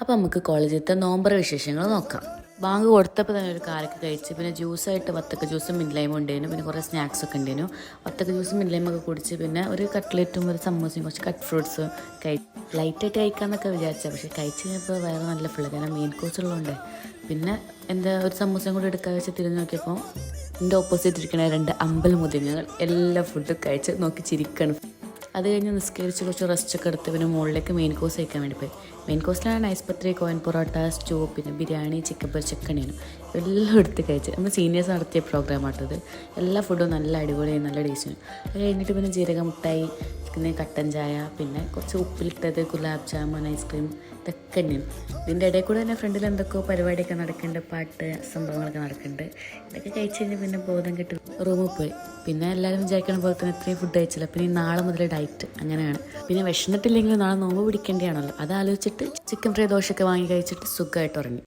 അപ്പോൾ നമുക്ക് കോളേജിലത്തെ നോമ്പറ വിശേഷങ്ങൾ നോക്കാം. ബാങ്ക് കൊടുത്തപ്പോൾ തന്നെ ഒരു കാലൊക്കെ കഴിച്ച്, പിന്നെ ജ്യൂസായിട്ട് വത്തക്ക ജ്യൂസും മിൻലൈമും ഉണ്ടായിരുന്നു, പിന്നെ കുറേ സ്നാക്സൊക്കെ ഉണ്ടായിരുന്നു. വത്തക്ക ജ്യൂസും മിൻലൈമൊക്കെ കുടിച്ച്, പിന്നെ ഒരു കട്ട്ലറ്റും ഒരു സമൂസയും കുറച്ച് കട്ട് ഫ്രൂട്ട്സും കഴിച്ച് ലൈറ്റായിട്ട് കഴിക്കാമെന്നൊക്കെ വിചാരിച്ചാൽ, പക്ഷേ കഴിച്ച് കഴിഞ്ഞപ്പോൾ വയറ് നല്ല ഫുള്ള്, കാരണം മെയിൻ കോഴ്സ് ഉള്ളതുകൊണ്ട്. പിന്നെ എന്താ ഒരു സമൂസയും കൂടി എടുക്കാൻ വെച്ച് തിരിഞ്ഞ് നോക്കിയപ്പോൾ എൻ്റെ ഓപ്പോസിറ്റ് ഇരിക്കണ രണ്ട് അമ്പൽ മുതിഞ്ഞങ്ങൾ എല്ലാ ഫുഡും കഴിച്ച് നോക്കി ചിരിക്കണം. അത് കഴിഞ്ഞ് നിസ്കരിച്ച് കുറച്ച് റെസ്റ്റൊക്കെ എടുത്ത് പിന്നെ മുകളിലേക്ക് മെയിൻ കോഴ്സ് കഴിക്കാൻ വേണ്ടി പോയി. മെയിൻ കോഴ്സിലാണ് nice pathiri, coin parotta, stew, പിന്നെ ബിരിയാണി, ചിക്കൻ പൊരിച്ചക്കണേനും എല്ലാം എടുത്ത് കഴിച്ച്. നമ്മൾ സീനിയേഴ്സ് നടത്തിയ പ്രോഗ്രാമാട്ടത്. എല്ലാ ഫുഡും നല്ല അടിപൊളിയായി, നല്ല ടേസ്റ്റും. അത് കഴിഞ്ഞിട്ട് പിന്നെ ജീരക മുട്ടായി, പിന്നെ കട്ടൻ ചായ, പിന്നെ കുറച്ച് ഉപ്പിലിട്ടത്, ഗുലാബ് ജാമുൻ, ഐസ്ക്രീം, ഇതൊക്കെ തന്നെയാണ്. ഇതിൻ്റെ ഇടയിൽ കൂടെ തന്നെ ഫ്രണ്ടിൽ എന്തൊക്കെയോ പരിപാടിയൊക്കെ നടക്കുന്നുണ്ട്, പാട്ട് സംഭവങ്ങളൊക്കെ നടക്കുന്നുണ്ട്. ഇതൊക്കെ കഴിച്ച് കഴിഞ്ഞ് പിന്നെ ബോധം കെട്ട് റൂമിൽ പോയി. പിന്നെ എല്ലാവരും വിചാരിക്കണ പോലെ തന്നെ ഇത്രയും ഫുഡ് കഴിച്ചില്ല. പിന്നെ ഈ നാളെ മുതൽ ഡയറ്റ് അങ്ങനെയാണ്. പിന്നെ വിശന്നിട്ടില്ലെങ്കിൽ നാളെ നോമ്പ് പിടിക്കേണ്ടതാണല്ലോ, അത് ആലോചിച്ചിട്ട് ചിക്കൻ ഫ്രൈ ദോശയൊക്കെ വാങ്ങി കഴിച്ചിട്ട് സുഖമായിട്ട് ഉറങ്ങി.